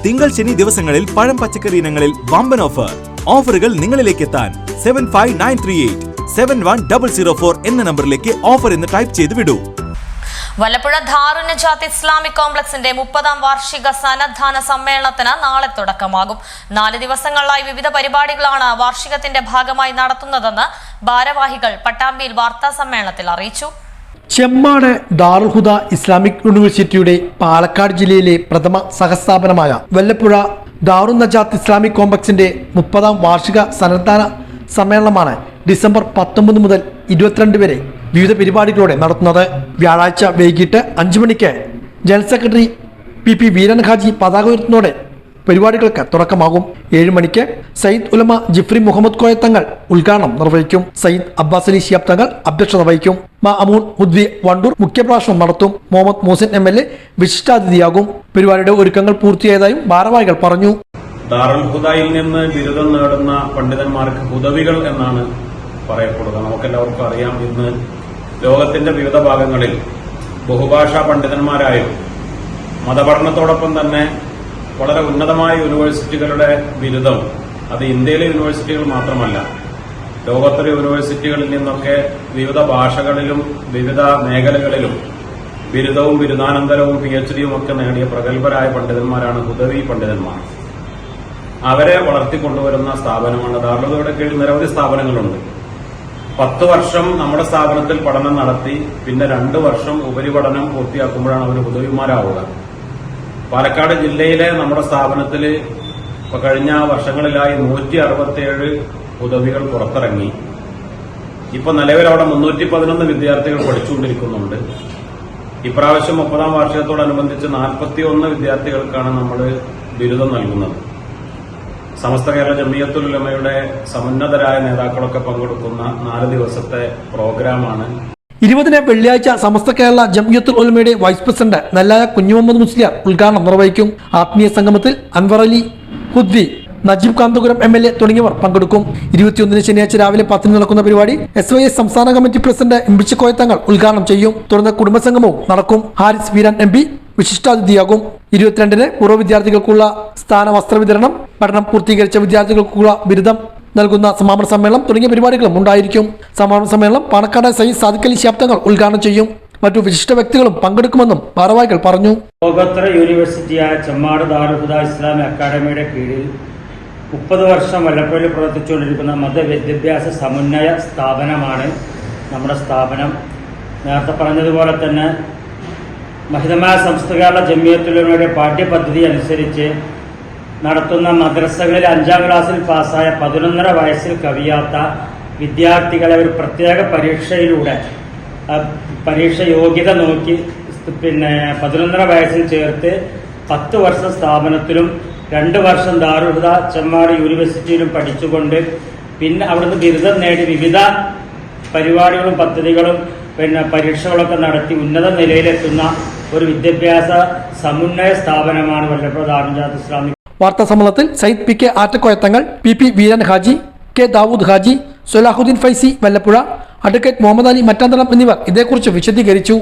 തിങ്കൾ ശനി ദിവസങ്ങളിൽ പഴം പച്ചക്കറി ഇനങ്ങളിൽ വമ്പൻ ഓഫർ. ഓഫറുകൾ നിങ്ങളിലേക്ക് എത്താൻ 7593871004 എന്ന നമ്പറിലേക്ക് ഓഫർ എന്ന് ടൈപ്പ് ചെയ്ത് വിടൂ. വല്ലപ്പുഴ ദാറുൻ നജാത്ത് ഇസ്ലാമിക് കോംപ്ലക്സിന്റെ 30ാം വാർഷിക സന്നദ്ധാന സമ്മേളനത്തിന് നാളെ തുടക്കമാകും. 4 ദിവസങ്ങളിലായി വിവിധ പരിപാടികളാണ് വാർഷികത്തിന്റെ ഭാഗമായി നടത്തുന്നതെന്ന് ഭാരവാഹികൾ പട്ടാമ്പിയിൽ വാർത്താ സമ്മേളനത്തിൽ അറിയിച്ചു. ചെമ്മാട് ദാറുൽ ഹുദ ഇസ്ലാമിക് യൂണിവേഴ്സിറ്റിയുടെ പാലക്കാട് ജില്ലയിലെ പ്രഥമ സഹസ്ഥാപനമായ വല്ലപ്പുഴ ദാറുൻ നജാത്ത് ഇസ്ലാമിക് കോംപ്ലക്സിന്റെ 30ാം വാർഷിക സന്നദ്ധാന സമ്മേളനമാണ് ഡിസംബർ 19 മുതൽ 22 വരെ വിവിധ പരിപാടികളോടെ നടത്തുന്നത്. വ്യാഴാഴ്ച വൈകിട്ട് 5 മണിക്ക് ജനറൽ സെക്രട്ടറി PP വീരൻ ഹാജി പതാക ഉയർത്തുന്നതോടെ പരിപാടികൾക്ക് തുടക്കമാകും. 7 മണിക്ക് സയ്യിദ് ഉലമ ജിഫ്രി മുഹമ്മദ് കോയ തങ്ങൾ ഉദ്ഘാടനം നിർവഹിക്കും. സയ്യിദ് അബ്ബാസ് അലി ശിഹാബ് തങ്ങൾ അധ്യക്ഷത വഹിക്കും. അമൂൻ ഹുദ്വി വണ്ടൂർ മുഖ്യപ്രഭാഷണം നടത്തും. മുഹമ്മദ് മോസിൻ MLA വിശിഷ്ടാതിഥിയാകും. പരിപാടിയുടെ ഒരുക്കങ്ങൾ പൂർത്തിയായതായും ഭാരവാഹികൾ പറഞ്ഞു. ദാറുൽ ഹുദയിൽ നിന്ന് ബിരുദം നേടുന്ന പണ്ഡിതന്മാർക്ക് ഹുദവികൾ എന്നാണ് പറയപ്പെടുക. നമുക്കെല്ലാവർക്കും അറിയാം, ഇന്ന് ലോകത്തിന്റെ വിവിധ ഭാഗങ്ങളിൽ ബഹുഭാഷാ പണ്ഡിതന്മാരായും മതപഠനത്തോടൊപ്പം തന്നെ വളരെ ഉന്നതമായ യൂണിവേഴ്സിറ്റികളുടെ ബിരുദം, അത് ഇന്ത്യയിലെ യൂണിവേഴ്സിറ്റികൾ മാത്രമല്ല, ലോകോത്തര യൂണിവേഴ്സിറ്റികളിൽ നിന്നൊക്കെ വിവിധ ഭാഷകളിലും വിവിധ മേഖലകളിലും ബിരുദവും ബിരുദാനന്തരവും PhDയും ഒക്കെ നേടിയ പ്രഗത്ഭരായ പണ്ഡിതന്മാരാണ് ഹുദവി പണ്ഡിതന്മാർ. അവരെ വളർത്തിക്കൊണ്ടുവരുന്ന സ്ഥാപനമാണ് ദാറുൽ ഹുദയുടെ കീഴിൽ നിരവധി സ്ഥാപനങ്ങളുണ്ട്. 10 വർഷം നമ്മുടെ സ്ഥാപനത്തിൽ പഠനം നടത്തി പിന്നെ 2 വർഷം ഉപരിപഠനം പൂർത്തിയാക്കുമ്പോഴാണ് അവർ ഹുദവിമാരാവുക. പാലക്കാട് ജില്ലയിലെ നമ്മുടെ സ്ഥാപനത്തിൽ കഴിഞ്ഞ വർഷങ്ങളിലായി 167 ഹുദവികൾ പുറത്തിറങ്ങി. ഇപ്പൊ നിലവിൽ അവിടെ 311 വിദ്യാർത്ഥികൾ പഠിച്ചുകൊണ്ടിരിക്കുന്നുണ്ട്. ഇപ്രാവശ്യം 30ാം വാർഷികത്തോടനുബന്ധിച്ച് 41 വിദ്യാർത്ഥികൾക്കാണ് നമ്മൾ ബിരുദം നൽകുന്നത്. സമസ്ത കേരള ജമിയത്തുൽ ഉലമയുടെ സമുന്നതരായ നേതാക്കളൊക്കെ പങ്കെടുക്കുന്ന 4 ദിവസത്തെ പ്രോഗ്രാമാണ്. 20 വെള്ളിയാഴ്ച സമസ്ത കേരള ജമിയത്തുൽ ഉലമയുടെ വൈസ് പ്രസിഡന്റ് നെല്ലായ കുഞ്ഞുമുഹമ്മദ് മുസ്ലിയാർ ഉദ്ഘാടനം നിർവഹിക്കും. ആത്മീയ സംഗമത്തിൽ അൻവർ അലി ഹുദ്വി, നജീബ് കാന്തപുരം MLA തുടങ്ങിയവർ പങ്കെടുക്കും. 21 ശനിയാഴ്ച രാവിലെ 10 നടക്കുന്ന പരിപാടി SYS സംസ്ഥാന കമ്മിറ്റി പ്രസിഡന്റ് ഇമ്പിച്ച് കോയ തങ്ങൾ ഉദ്ഘാടനം ചെയ്യും. തുടർന്ന് കുടുംബസംഗമവും നടക്കും. ഹാരിസ് വീരൻ MP വിശിഷ്ടാതിഥിയാകും. 22 പൂർവ്വ വിദ്യാർത്ഥികൾക്കുള്ള സ്ഥാന വസ്ത്ര വിതരണം, പഠനം പൂർത്തീകരിച്ച വിദ്യാർത്ഥികൾക്കുള്ള ബിരുദം നൽകുന്ന സമാപന സമ്മേളനം തുടങ്ങിയ പരിപാടികളും ഉണ്ടായിരിക്കും. സമാപന സമ്മേളനം പാണക്കാട് സയ്യിദ് സാദിഖ് അലി ശിഹാബ് തങ്ങൾ ഉദ്ഘാടനം ചെയ്യും. മറ്റു വിശിഷ്ട വ്യക്തികളും പങ്കെടുക്കുമെന്നും ഭാരവാഹികൾ പറഞ്ഞു. ലോകോത്തര യൂണിവേഴ്സിറ്റിയായ ചെമ്മാട് ദാറുൽ ഹുദ ഇസ്ലാമിക് അക്കാദമിയുടെ കീഴിൽ 30 വർഷം വല്ലപ്പുഴയിൽ പ്രവർത്തിച്ചുകൊണ്ടിരിക്കുന്ന മതവിദ്യാഭ്യാസ സമന്വയ സ്ഥാപനമാണ് നമ്മുടെ സ്ഥാപനം. നേരത്തെ പറഞ്ഞതുപോലെ തന്നെ മഹിതമായ സമസ്ത കേരള ജമിയത്തുൽ ഉലമയുടെ പാഠ്യപദ്ധതി അനുസരിച്ച് നടത്തുന്ന മദ്രസകളിൽ 5ാം ക്ലാസ്സിൽ പാസ്സായ 11.5 വയസ്സിൽ കവിയാത്ത വിദ്യാർത്ഥികളെ ഒരു പ്രത്യേക പരീക്ഷയിലൂടെ പരീക്ഷ യോഗ്യത നോക്കി 11.5 വയസ്സിൽ ചേർത്ത് 10 വർഷം സ്ഥാപനത്തിലും 2 വർഷം ദാറുൽ ഹുദ ചെമ്മാട് യൂണിവേഴ്സിറ്റിയിലും പഠിച്ചുകൊണ്ട് പിന്നെ അവിടുന്ന് ബിരുദം നേടി വിവിധ പരിപാടികളും പദ്ധതികളും പരീക്ഷകളൊക്കെ നടത്തി ഉന്നത നിലയിലെത്തുന്ന ഒരു വിദ്യാഭ്യാസ സമന്വയ സ്ഥാപനമാണ് വല്ലപ്പുഴ ദാറുൽ നജാത്ത് ഇസ്ലാമിക്. വാർത്താ സമ്മേളനത്തിൽ സയ്യിദ് PK ആറ്റക്കോയ തങ്ങൾ, PP വീരൻ ഹാജി, K ദാവൂദ് ഹാജി, സൊലാഹുദ്ദീൻ ഫൈസി വല്ലപ്പുഴ, അഡ്വക്കേറ്റ് മുഹമ്മദ് അലി മറ്റാന്തളം എന്നിവർ ഇതേക്കുറിച്ച് വിശദീകരിച്ചു.